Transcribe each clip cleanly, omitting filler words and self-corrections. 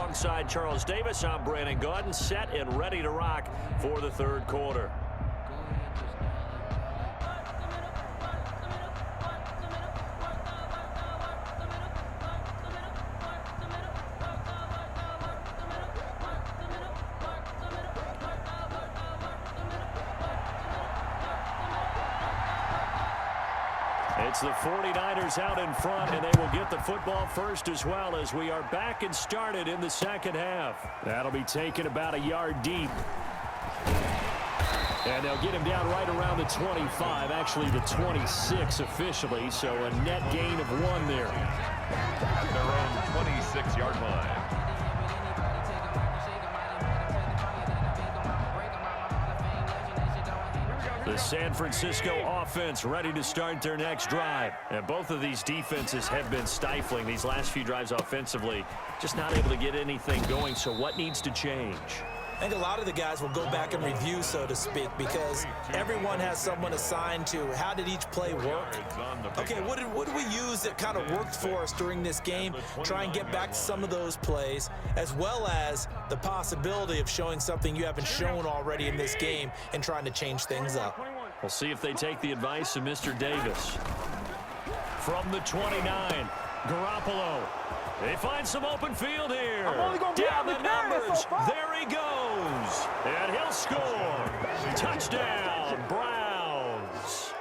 Alongside Charles Davis, I'm Brandon Gaudin, set and ready to rock for the third quarter. It's the 49ers out in front, and they will get the football first as well as we are back and started in the second half. That'll be taken about a yard deep. And they'll get him down right around the 25, actually the 26 officially, so a net gain of 1 there. At their own 26-yard line. The San Francisco offense ready to start their next drive. And both of these defenses have been stifling these last few drives offensively. Just not able to get anything going, so what needs to change? I think a lot of the guys will go back and review, so to speak, because everyone has someone assigned to how did each play work. Okay, what did we use that kind of worked for us during this game? Try and get back to some of those plays, as well as the possibility of showing something you haven't shown already in this game and trying to change things up. We'll see if they take the advice of Mr. Davis. From the 29, Garoppolo. They find some open field here. Down the numbers. There he goes. And he'll score. Touchdown, Browns.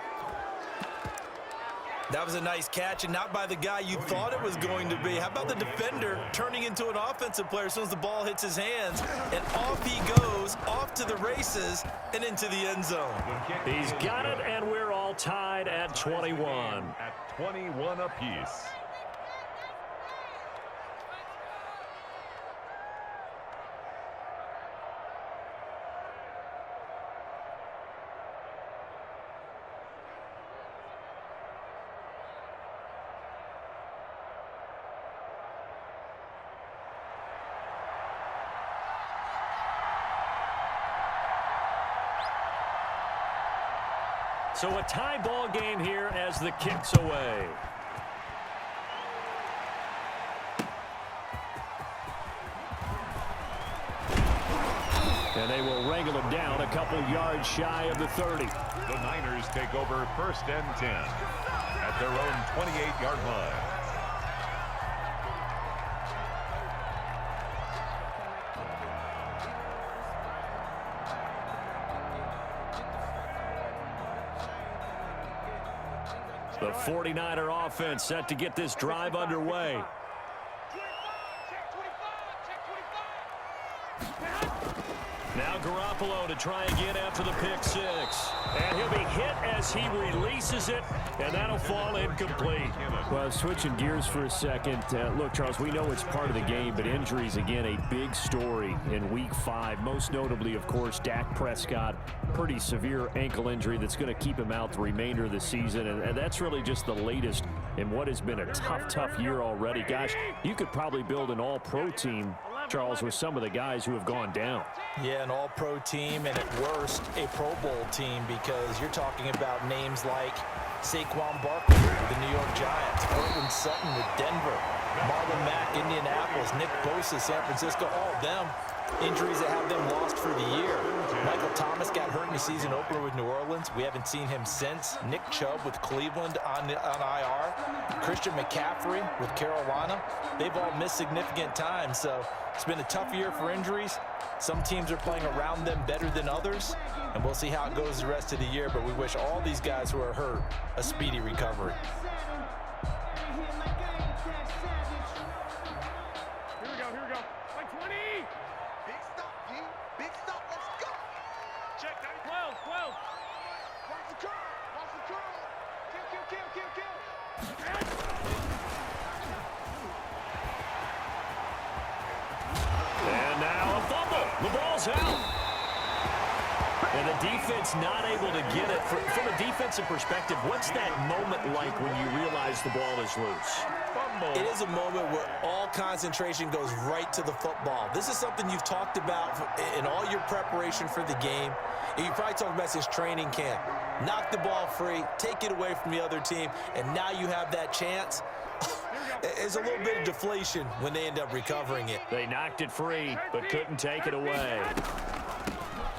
That was a nice catch, and not by the guy you thought it was going to be. How about the defender turning into an offensive player as soon as the ball hits his hands? And off he goes, off to the races, and into the end zone. He's got it, and we're all tied at 21. At 21 apiece. So a tie ball game here as the kick's away. And they will wrangle him down a couple yards shy of the 30. The Niners take over 1st and 10 at their own 28-yard line. The 49er offense set to get this drive underway. Now Garoppolo to try again after the pick six. And he'll be hit as he releases it, and that'll fall incomplete. Well, switching gears for a second. Look, Charles, we know it's part of the game, but injuries, again, a big story in Week 5. Most notably, of course, Dak Prescott. Pretty severe ankle injury that's going to keep him out the remainder of the season, and that's really just the latest in what has been a tough year already. Gosh, you could probably build an all-pro team, Charles, with some of the guys who have gone down. Yeah, an all-pro team, and at worst, a Pro Bowl team, because you're talking about names like Saquon Barkley with the New York Giants, Courtland Sutton with Denver, Marlon Mack, Indianapolis, Nick Bosa, San Francisco, all of them injuries that have them lost for the year. Michael Thomas got hurt in the season opener with New Orleans. We haven't seen him since. Nick Chubb with Cleveland on IR. Christian McCaffrey with Carolina. They've all missed significant time, so it's been a tough year for injuries. Some teams are playing around them better than others, and we'll see how it goes the rest of the year, but we wish all these guys who are hurt a speedy recovery. Here we go. Like 20. Big stop, G. Big stop. Let's go. Check, 12. Watch the curl. Kill. And now a fumble. The ball's out. And the defense not able to get it. From a defensive perspective, what's that moment like when you realize the ball is loose? fumble. It is a moment where all concentration goes right to the football. This is something you've talked about in all your preparation for the game. And you probably talked about since training camp. Knock the ball free, take it away from the other team, and now you have that chance. There's a little bit of deflation when they end up recovering it. They knocked it free, but couldn't take it away.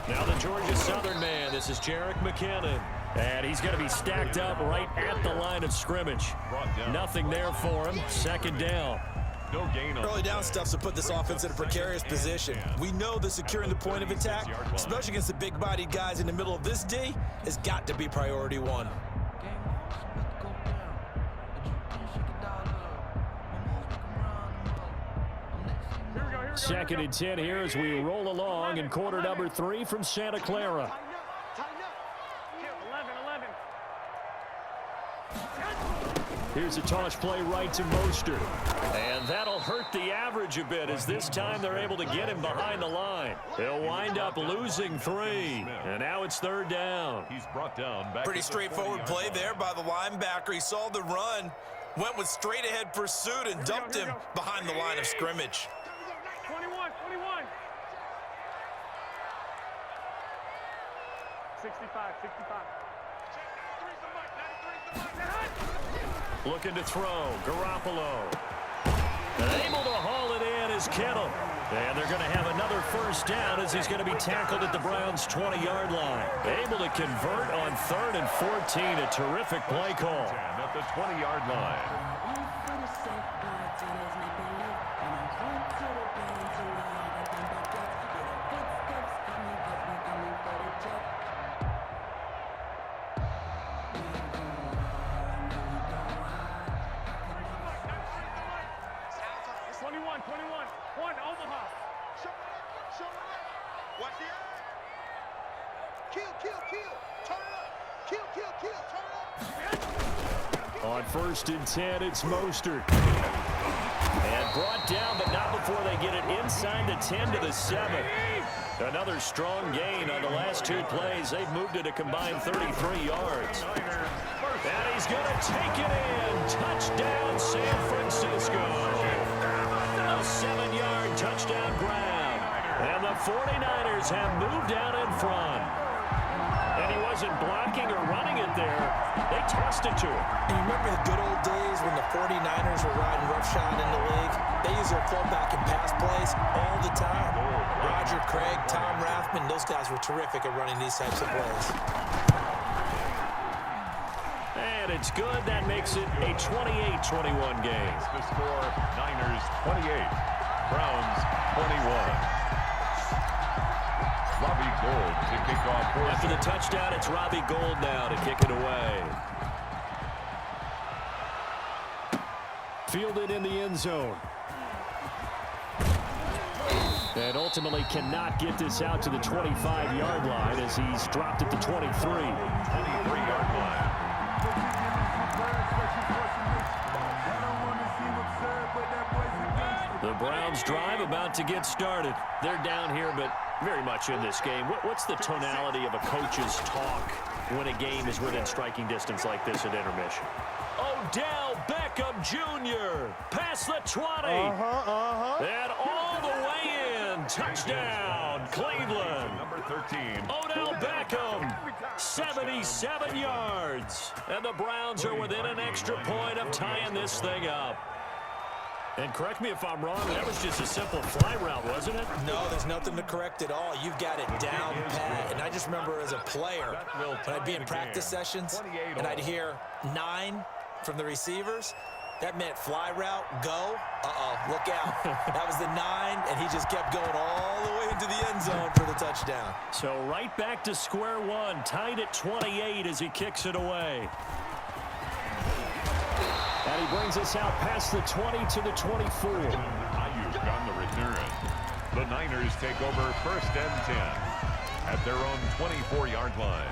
Now the Georgia Southern man, this is Jerick McKinnon. And he's going to be stacked up right at the line of scrimmage. Nothing there for him. Second down. No gain on Early down stuffs to put this offense in a precarious position. We know that securing the point of attack, especially against the big-bodied guys in the middle of this D, has got to be priority one. Second and 10 here as we roll along in quarter number 3 from Santa Clara. Here's a toss play right to Mostert. And that'll hurt the average a bit as this time they're able to get him behind the line. He'll wind up losing 3. And now it's third down. He's brought down. Pretty straightforward play there by the linebacker. He saw the run, went with straight-ahead pursuit, and dumped him behind the line of scrimmage. 21. 65. Looking to throw. Garoppolo. And able to haul it in is Kittle. And they're going to have another first down as he's going to be tackled at the Browns' 20-yard line. Able to convert on 3rd and 14. A terrific play call. At the 20-yard line. On 1st and 10, it's Mostert. And brought down, but not before they get it inside the 10 to the 7. Another strong gain on the last 2 plays. They've moved it a combined 33 yards. And he's going to take it in. Touchdown, San Francisco. A 7-yard touchdown grab. And the 49ers have moved out in front. And he wasn't blocking or running it there. They tossed it to him. You remember the good old days when the 49ers were riding roughshod in the league? They used their fullback in pass plays all the time. Roger Craig, Tom Rathman, those guys were terrific at running these types of plays. And it's good. That makes it a 28-21 game. The score, Niners 28, Browns 21. Robbie Gould to kick off. After the touchdown, it's Robbie Gould now to kick it away. Fielded in the end zone. And ultimately cannot get this out to the 25-yard line as he's dropped at the 23. 23-yard line. The Browns drive about to get started. They're down here, but very much in this game. What's the tonality of a coach's talk when a game is within striking distance like this at intermission? Odell Beckham Jr. past the 20. And all the way in. Touchdown, Cleveland. Number 13. Odell Beckham, 77 yards. And the Browns are within an extra point of tying this thing up. And correct me if I'm wrong, that was just a simple fly route, wasn't it? No, there's nothing to correct at all. You've got it down pat. And I just remember as a player, when I'd be in practice sessions, and I'd hear 9 from the receivers, that meant fly route, go. Look out. That was the 9, and he just kept going all the way into the end zone for the touchdown. So right back to square one, tied at 28 as he kicks it away. And he brings us out past the 20 to the 24. Ayuk on the return. The Niners take over 1st and 10 at their own 24-yard line.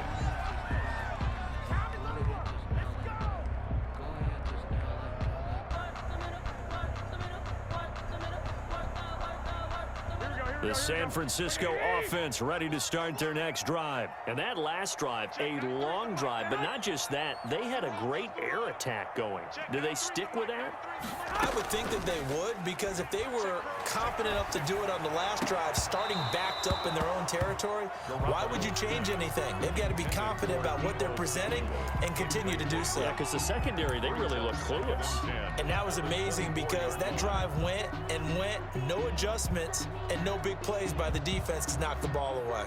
The San Francisco offense ready to start their next drive. And that last drive, a long drive, but not just that. They had a great air attack going. Do they stick with that? I would think that they would, because if they were confident enough to do it on the last drive, starting backed up in their own territory, why would you change anything? They've got to be confident about what they're presenting and continue to do so. Yeah, because the secondary, they really look clueless. And that was amazing because that drive went and went, no adjustments, and no big plays by the defense to knock the ball away.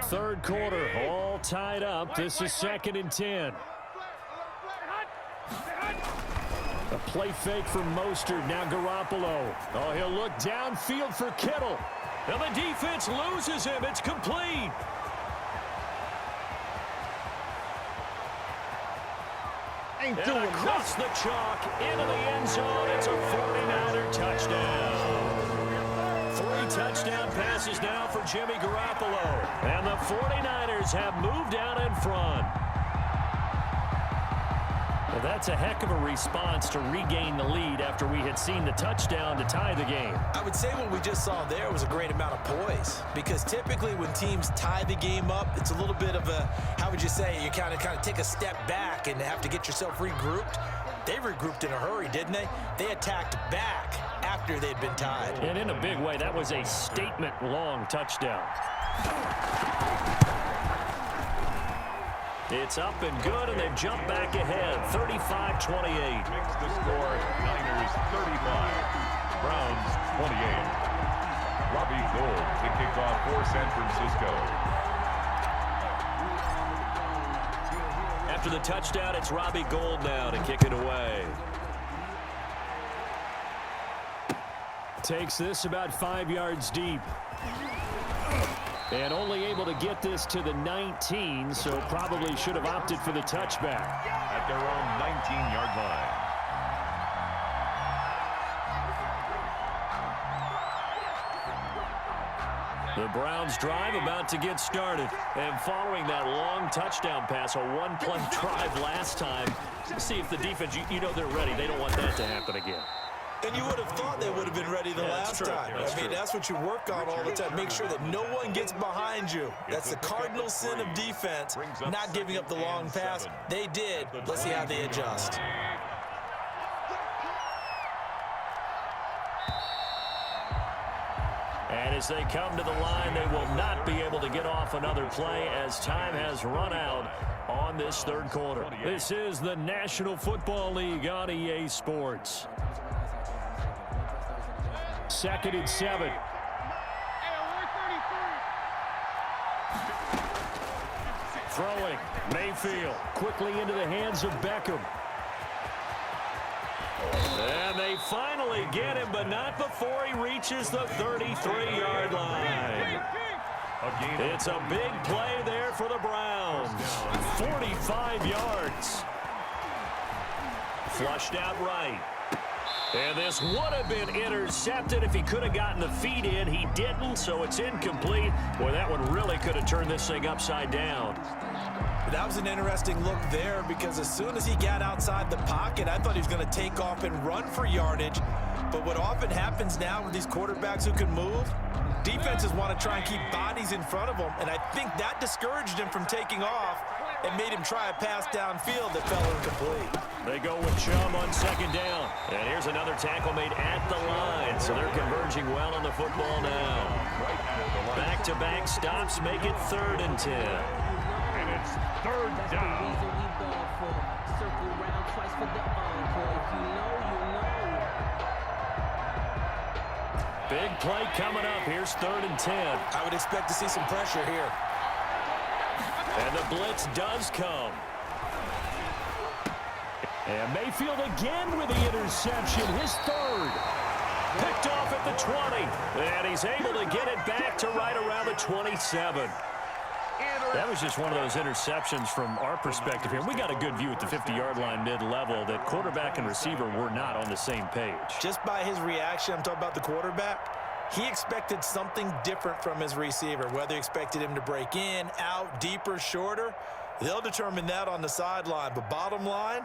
Third quarter, all tied up. This is 2nd and 10. A play fake from Mostert. Now Garoppolo. Oh, he'll look downfield for Kittle. And the defense loses him. It's complete. And across the chalk, into the end zone. It's a 49er touchdown. 3 touchdown passes now for Jimmy Garoppolo. And the 49ers have moved out in front. Well, that's a heck of a response to regain the lead after we had seen the touchdown to tie the game. I would say what we just saw there was a great amount of poise, because typically when teams tie the game up, it's a little bit of a, how would you say, you kind of take a step back and have to get yourself regrouped. They regrouped in a hurry, didn't they? They attacked back after they'd been tied. And in a big way, that was a statement-long touchdown. It's up and good, and they've jumped back ahead, 35-28. Makes the score Niners 35, Browns 28. Robbie Gould to kick off for San Francisco. After the touchdown, it's Robbie Gould now to kick it away. Takes this about 5 yards deep. And only able to get this to the 19, so probably should have opted for the touchback. At their own 19-yard line. The Browns drive about to get started. And following that long touchdown pass, a one-play drive last time, see if the defense, you know they're ready. They don't want that to happen again. And you would have thought they would have been ready the last time. I mean, that's what you work on all the time. Make sure that no one gets behind you. That's the cardinal sin of defense, not giving up the long pass. They did. Let's see how they adjust. And as they come to the line, they will not be able to get off another play as time has run out on this third quarter. This is the National Football League on EA Sports. 2nd and 7. Throwing. Mayfield quickly into the hands of Beckham. And they finally get him, but not before he reaches the 33-yard line. It's a big play there for the Browns. 45 yards. Flushed out right. And this would have been intercepted if he could have gotten the feet in. He didn't, so it's incomplete. Boy, that one really could have turned this thing upside down. That was an interesting look there, because as soon as he got outside the pocket, I thought he was going to take off and run for yardage. But what often happens now with these quarterbacks who can move, defenses want to try and keep bodies in front of them, and I think that discouraged him from taking off and made him try a pass downfield that fell incomplete. They go with Chubb on 2nd down. And here's another tackle made at the line, so they're converging well on the football now. Back-to-back stops make it 3rd and 10. And it's 3rd down. Big play coming up. Here's 3rd and 10. I would expect to see some pressure here. And the blitz does come. And Mayfield again with the interception, his 3rd. Picked off at the 20. And he's able to get it back to right around the 27. That was just one of those interceptions from our perspective here. We got a good view at the 50-yard line mid-level that quarterback and receiver were not on the same page. Just by his reaction, I'm talking about the quarterback, he expected something different from his receiver. Whether he expected him to break in, out, deeper, shorter, they'll determine that on the sideline. But bottom line,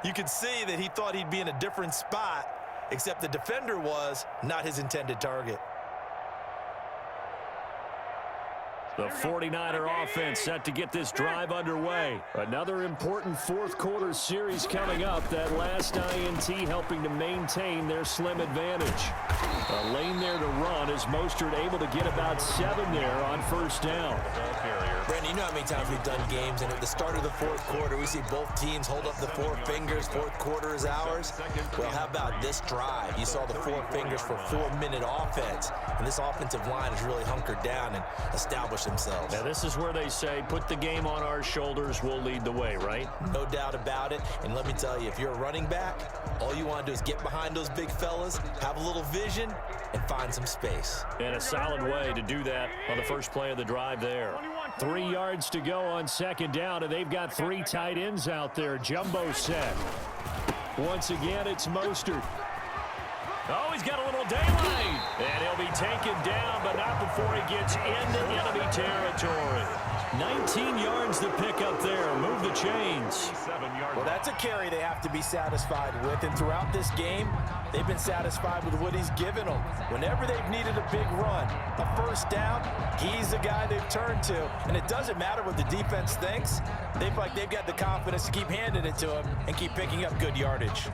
you could see that he thought he'd be in a different spot, except the defender was not his intended target. The 49er offense set to get this drive underway. Another important fourth-quarter series coming up. That last INT helping to maintain their slim advantage. A lane there to run as Mostert able to get about 7 there on first down. Brandon, you know how many times we've done games, and at the start of the fourth quarter, we see both teams hold up the 4 fingers. Fourth quarter is ours. Well, how about this drive? You saw the 4 fingers for 4-minute offense, and this offensive line has really hunkered down and established themselves. Now, this is where they say, put the game on our shoulders, we'll lead the way, right? No doubt about it. And let me tell you, if you're a running back, all you want to do is get behind those big fellas, have a little vision, and find some space. And a solid way to do that on the first play of the drive there. 3 yards to go on second down, and they've got 3 tight ends out there. Jumbo set. Once again, it's Mostert. Oh, he's got a little daylight. And he'll be taken down, but not before he gets into enemy territory. 19 yards to pick up there. Move the chains. Well, that's a carry they have to be satisfied with. And throughout this game, they've been satisfied with what he's given them. Whenever they've needed a big run, a first down, he's the guy they've turned to. And it doesn't matter what the defense thinks. They've got the confidence to keep handing it to him and keep picking up good yardage.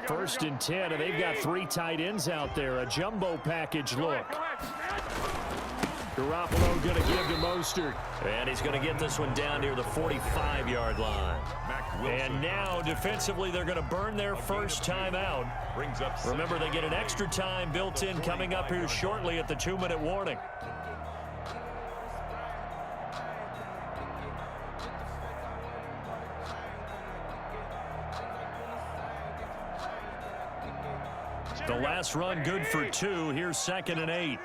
First and 10, and they've got 3 tight ends out there. A jumbo package look. Garoppolo going to give to Mostert. And he's going to get this one down near the 45-yard line. And now, defensively, they're going to burn their first timeout. Remember, they get an extra time built in coming up here shortly at the 2-minute warning. The last run good for 2. Here's 2nd and 8.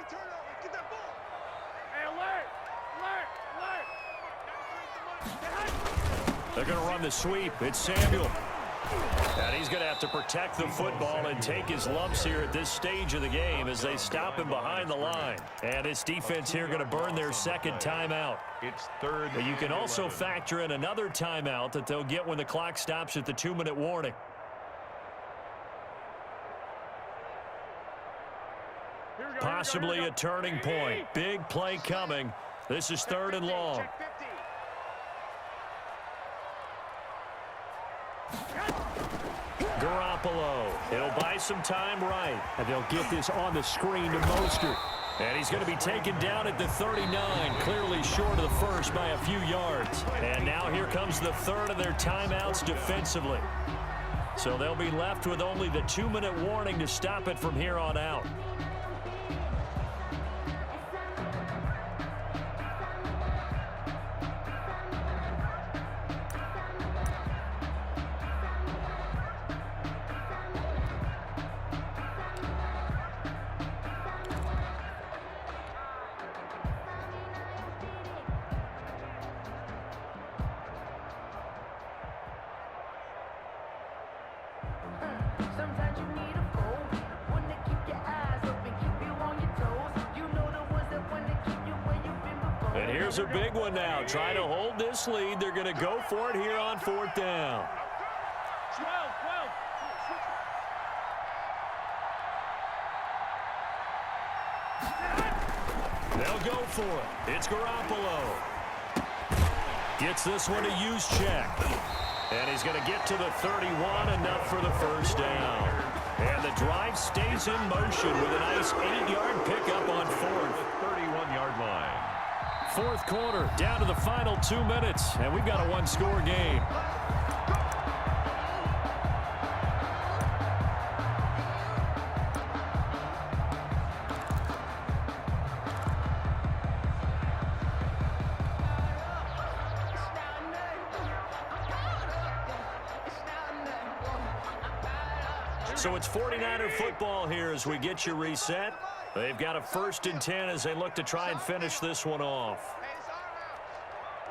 They're going to run the sweep. It's Samuel. And he's going to have to protect the football and take his lumps here at this stage of the game as they stop him behind the line. And this defense here going to burn their second timeout. It's 3rd. But you can also factor in another timeout that they'll get when the clock stops at the 2-minute warning. Possibly a turning point. Big play coming. This is 3rd and long. Garoppolo. He'll buy some time right. And they'll get this on the screen to Mostert. And he's going to be taken down at the 39, clearly short of the first by a few yards. And now here comes the 3rd of their timeouts defensively. So they'll be left with only the 2-minute warning to stop it from here on out. Sometimes you need a foe, one to keep your eyes open, keep you on your toes. You know the ones that want to keep you where you've been before. And here's a big one now. Trying to hold this lead. They're going to go for it here on 4th down. 12. They'll go for it. It's Garoppolo. Gets this one to use check. And he's going to get to the 31, enough for the first down. And the drive stays in motion with a nice 8-yard pickup on 4th. 31-yard line. 4th quarter, down to the final 2 minutes, and we've got a 1-score game. So it's 49er football here as we get you reset. They've got a 1st and 10 as they look to try and finish this one off.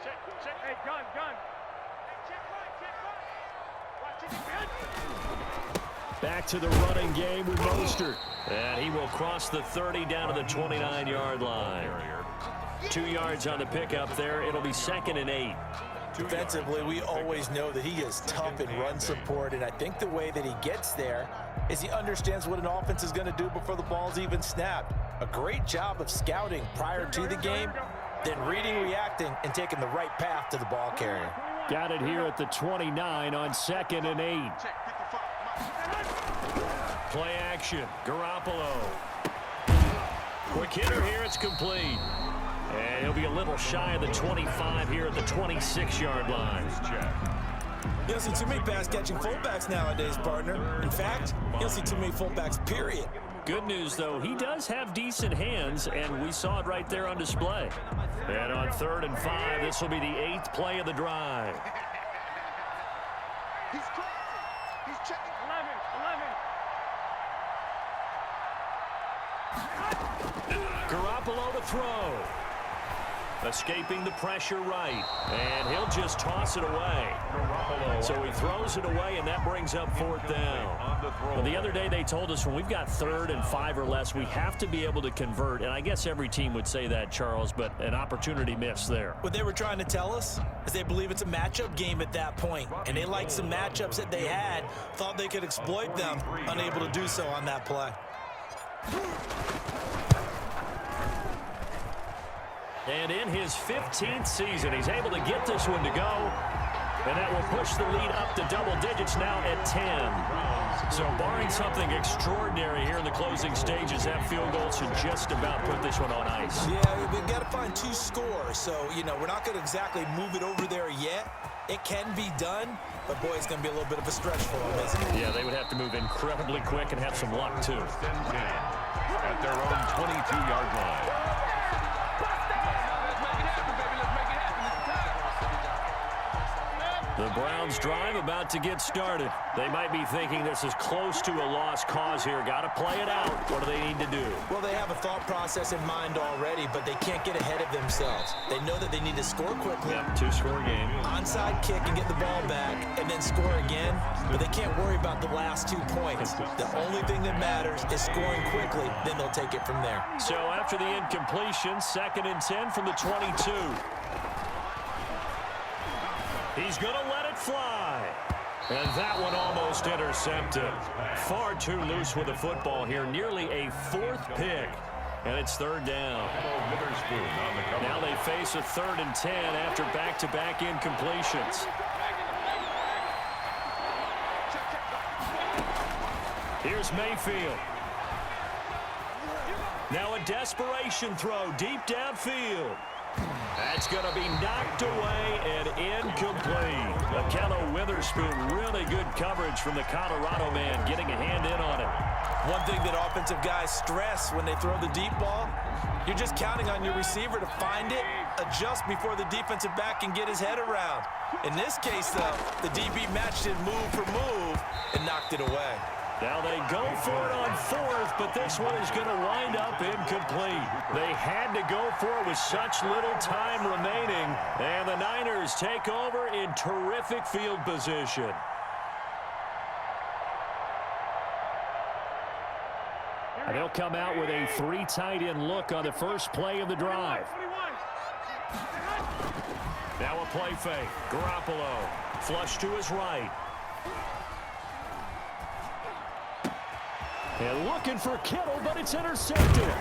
Check. Hey, gun. Check right. Back to the running game with Mostert. And he will cross the 30 down to the 29-yard line. 2 yards on the pickup there. It'll be 2nd and 8. Defensively, we always know that he is tough in run support, and I think the way that he gets there is he understands what an offense is going to do before the ball's even snapped. A great job of scouting prior to the game, then reading, reacting, and taking the right path to the ball carrier. Got it here at the 29 on 2nd and 8. Play action. Garoppolo. Quick hitter here. It's complete. And he'll be a little shy of the 25 here at the 26-yard line. You don't see too many pass-catching fullbacks nowadays, partner. In fact, you don't see too many fullbacks, period. Good news, though, he does have decent hands, and we saw it right there on display. And on 3rd and 5, this will be the 8th play of the drive. He's crossing. He's checking. 11. Garoppolo to throw. Escaping the pressure right. And he'll just toss it away. So he throws it away, and that brings up 4th down. Well, the other day they told us when we've got 3rd and 5 or less, we have to be able to convert. And I guess every team would say that, Charles, but an opportunity missed there. What they were trying to tell us is they believe it's a matchup game at that point, and they liked some matchups that they had, thought they could exploit them, unable to do so on that play. And in his 15th season, he's able to get this one to go. And that will push the lead up to double digits now at 10. So barring something extraordinary here in the closing stages, that field goal should just about put this one on ice. Yeah, we've got to find 2 scores. So, we're not going to exactly move it over there yet. It can be done, but, boy, it's going to be a little bit of a stretch for them, isn't it? Yeah, they would have to move incredibly quick and have some luck, too. At their own 22-yard line. The Browns drive about to get started. They might be thinking this is close to a lost cause here. Got to play it out. What do they need to do? Well, they have a thought process in mind already, but they can't get ahead of themselves. They know that they need to score quickly. Yep, 2-score game. Onside kick and get the ball back and then score again, but they can't worry about the last 2 points. The only thing that matters is scoring quickly, then they'll take it from there. So after the incompletion, 2nd and 10 from the 22. He's going to let it fly. And that one almost intercepted. Far too loose with the football here. Nearly a 4th pick. And it's 3rd down. Now they face a 3rd and 10 after back-to-back incompletions. Here's Mayfield. Now a desperation throw deep downfield. That's going to be knocked away and incomplete. Akello Witherspoon, really good coverage from the Colorado man, getting a hand in on it. One thing that offensive guys stress when they throw the deep ball, you're just counting on your receiver to find it, adjust before the defensive back can get his head around. In this case, though, the DB matched it move for move and knocked it away. Now they go for it on 4th, but this one is going to wind up incomplete. They had to go for it with such little time remaining, and the Niners take over in terrific field position. And they'll come out with a 3 tight end look on the first play of the drive. Now a play fake. Garoppolo, flush to his right. And looking for Kittle, but it's intercepted.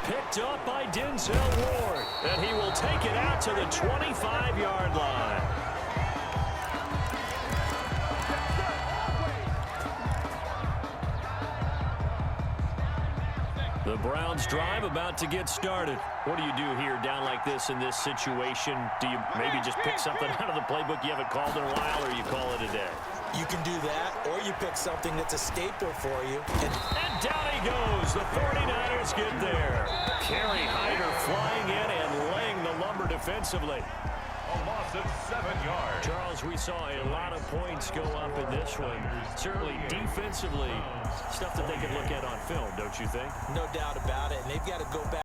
Picked up by Denzel Ward. And he will take it out to the 25-yard line. The Browns drive about to get started. What do you do here down like this in this situation? Do you maybe just pick something out of the playbook you haven't called in a while, or you call it a day? You can do that, or you pick something that's a staple for you. And down he goes. The 49ers get there. Kerry Hyder flying in and laying the lumber defensively. A loss of 7 yards. Charles, we saw a lot of points go up in this one. Certainly defensively, stuff that they can look at on film, don't you think? No doubt about it, and they've got to go back.